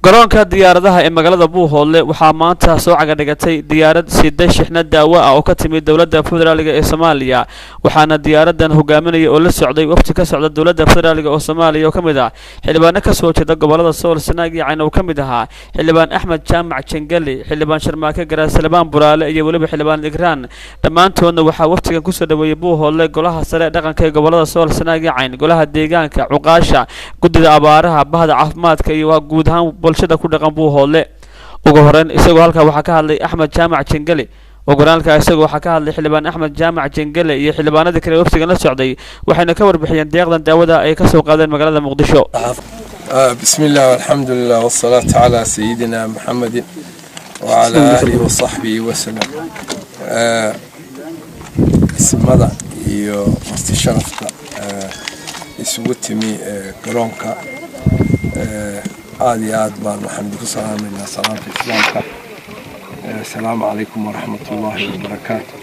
garoonka diyaaradaha ee magaalada Buuhoodle waxaa maanta soo caga dhigatay diyaarad sida shixnad daawo ah oo ka timid dawladda federaalka ee Soomaaliya waxaana diyaaradan hogaaminayay oo la socday waqti ka socda dawladda federaalka oo Soomaaliya oo kamid ah xildhibaano ka soo jeeda gobolada Sool Sanaag iyo Cayn oo kamid ahaa xildhibaan Axmed Jaamac Jangeli xildhibaan Sharmaake Garaas Salmaan Buraale iyo waliba xildhibaan Igraan dhamaantoodna waxaa waqtigan ku soo dhaweeyay Buuhoodle golaha sare dhaqanka ee gobolada Sool Sanaag iyo Cayn golaha deegaanka cuqaasha gudida abaaraha bahda caafimaadka iyo guud ahaan bulshada ku dhaqan Buuhoodle ugu horeen isagoo halka waxa ka hadlay Axmed Jaamac Jangeli ogolaalka isagoo waxa ka hadlay xildhibaan Axmed Jaamac Jangeli iyo xildhibaanada kale waqtigan la socday waxayna ka warbixiyeen deeqdan daawada ay ka soo qaadeen magaalada Muqdisho bismillah walhamdulillah wassalatu ala sayyidina Muhammadin wa ala alihi wa sahbihi wa sallam ismada iyo istisharafta isugu timi garoonka aad iyo aad baan waxaan ku salaamaynaa salaamta islaamka السلام عليكم ورحمة الله وبركاته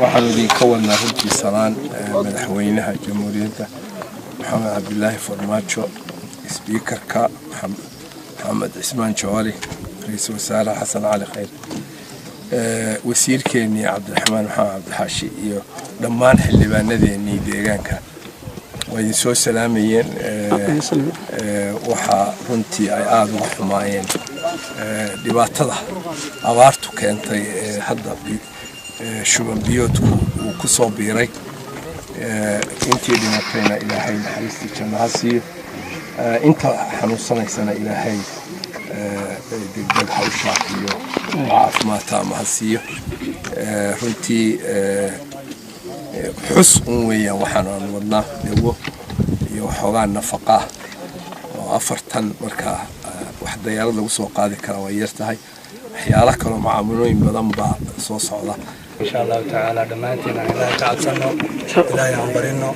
waxaan idinka wadnaa runtii salaan madaxweynaha jamhuuriyadda maxamed cabdullaahi farmaajo speakerka maxamed cismaan jawaali ra'iisul wasaare xasan cali khayr wasiirkeennii cabdiraxmaan maxamed cabdixaashi iyo dhammaan xildhibaanadeennii deegaanka way idin soo salaamayeen waxaa runtii ay aad uga xumaayeen dhibaatada abaartu keentay hadda shuban biyoodku uu ku soo biiray intii dhimatayna ilaahay naxariistii janno ha siiyo inta xanuunsanaysana ilaahay degdeg ha u shaafiyo caafimaadta ama ha siiyo runtii xus un weeyaan waxaan aan wadnaa dawo iyo waxoogaa nafaqa oo afartan markaa wax diyaarad lagu soo qaadi kara way yar tahay waxyaalo kale oo macaamilooyin badan baa soo socda insha Allah ta'ala dhamaantina ilaahay ka cabsano ilaahay aan barino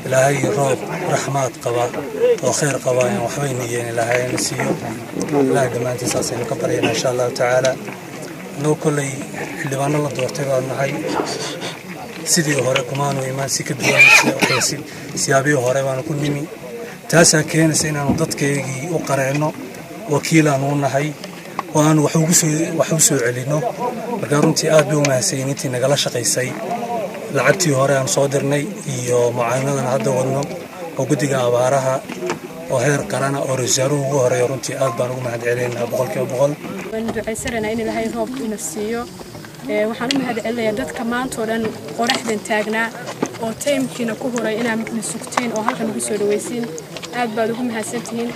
ilaahay roob raxmaad qaba oo khayr qaba in waxba inayeen ilaahay nasiyo ilaahay dhamaantiisa asaynu ka barayna insha Allah ta'ala noo kulay xildhibaano la doortay baan nahay sidii hore kumaanu imaan si ka duwan siyaabii hore baan ku nimi taas keenaysa inaanu dadkeegii u qareeno wakiilaan u nahay oo aan wax u soo celino marka runtii aad bay u mahadsanyiintii nagala shaqaysay lacagtii hore aan soo dirnay iyo mucaawinadan hadda wadno oo guddiga abaaraha oo heer qarana oo rasaaruhu ugu horeeyo runtii aad baan ugu mahadcelinaynaa boqolkiiba boqol waan ducaysanaa in ilaahay roobka ina siiyo waxaan u mahadcelinayaa dadka maanta oo dhan qoraxdan taagnaa oo taymkiina ku horay inaa sugteen oo halkan ugu soo dhawaysiin aad baad ugu mahadsantihiin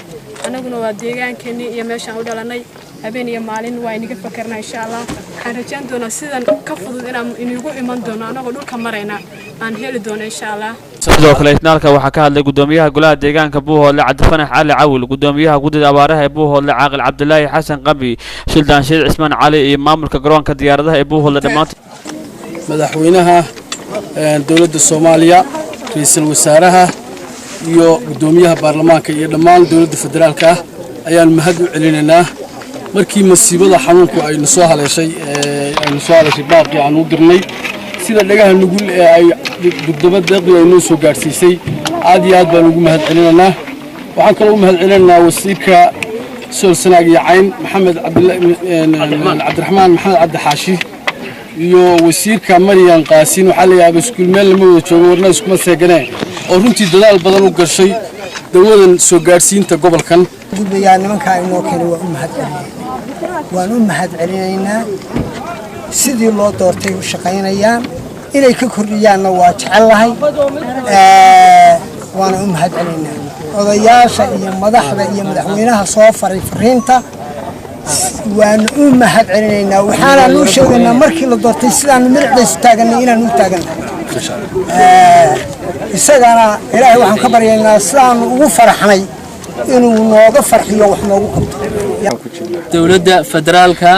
anaguna waa deegaankeenii iyo meeshaan u dhalanay habeen iyo maalin waa inaga fakarnaa insha Allah waxaan rajaan doonaa sidan ka fudud inaan inigu iman doono anagoo dhulka marayna aan heli doono insha Allah sidoo kale isnaalka waxa ka hadlay gudoomiyaha golaha deegaanka Buuhoodle Cabdifanax Cali Cawil gudoomiyaha gudida abaaraha ee Buuhoodle Caaqil Cabdullaahi Xasan Qabi Shildaan Sheekh Cismaan Cali iyo maamulka garoonka diyaaradaha ee Buuhoodle dhamaantood madaxweynaha dawladda Soomaaliya ra'iisul wasaaraha iyo gudoomiyaha baarlamaanka iyo dhammaan dawladda federaalka ayaan mahad u celinaynaa markii masiibada xanuunku ay soo haleeshay baaqi aan u dirnay sida dhagaha nugul ee ay dugdaba deeqdu ay noo soo gaarsiisay aad iyo aad baan ugu mahad celinaynaa waxaan kaloo u mahad celinaynaa wasiirka Sool Sanaag iyo Cayn maxamed cabdiraxmaan maxamed cabdixaashi iyo wasiirka Maryan Qaasin waxa la yaabay iskuul meel lama wada joogo warna isku ma seeganeen oo runtii dadaal badan u gashay dawadan soo gaarsiinta gobolkan guddiga nimanka inoo keenay waan u mahad celinaynaa sidii loo doortay u shaqaynayaan inay ka kordhiyaanna waa jecelahay waana u mahad celinaynaa odayaasha iyo madaxda iyo madaxweynaha soo faray fariinta waan u mahad celinaynaa waxaana loo sheegaynaa markii la doortay sidaan midicdaysu taaganay inaan u taagannahay isagana ilaahay waxaan ka baryaynaa sidaan ugu faraxnay inuu nooga farxiyo wax noogu qabto dawladda federaalka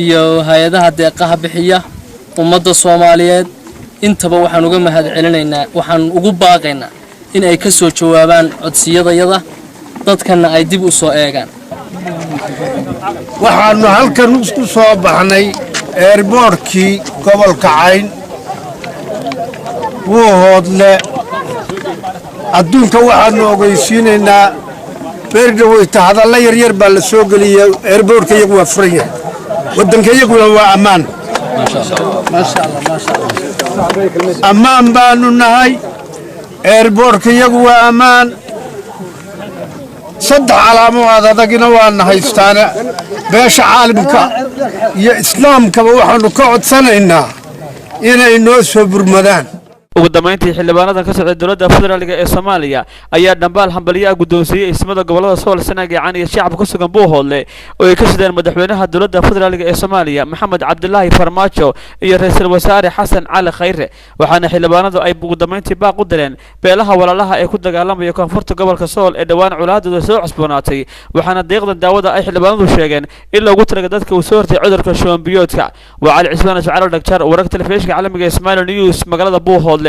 iyo hay'adaha deeqaha bixiya ummadda Soomaaliyeed intaba waxaan uga mahad celinaynaa waxaan ugu baaqaynaa in ay ka soo jawaabaan codsiyadayada dadkana ay dib u soo eegaan waxaanu halkan isku soo baxnay airportkii gobolka Cayn Buuhoodle adduunka waxaanu ogeysiinaynaa beerdhaweyta hadalla yaryar baa la soo geliyey eerboorka iyagu waa furan yahay waddanka iyaguna waa ammaan ammaan baanu nahay eerboorka iyagu waa ammaan saddex calaamadood adagina waana haystaana beesha caalamka iyo islaamkaba waxaanu ka codsanaynaa inay noo soo burmadaan ugu dambeyntii xildhibaanadan ka socday dowladda federaalka ee Soomaaliya ayaa dhambaal hambaliyo guddoonsiiyay ismada gobolada Sool Sanaag iyo Caan iyo shacabka ku sugan Buuhoodle oo ay ka shideen madaxweynaha dowladda federaalka ee Soomaaliya Maxamed Cabdullaahi Farmaajo iyo ra'iisul wasaare Xasan Cali Khayre waxaana xildhibaanadu ay ugu dambeyntii baaq u direen beelaha walaalaha ee ku dagaalamaya koonfurta gobolka Sool ee dhawaan culaadooda soo cusboonaatay waxaana deeqdan daawada ay xildhibaanadu sheegeen in lagu talagalay dadka uu soo hortay cudurka shuban biyoodka waa Cali Cismaan Shacaro Dhagjar wararka telefishinka caalamiga ee Soomaaliya News magaalada Buuhoodle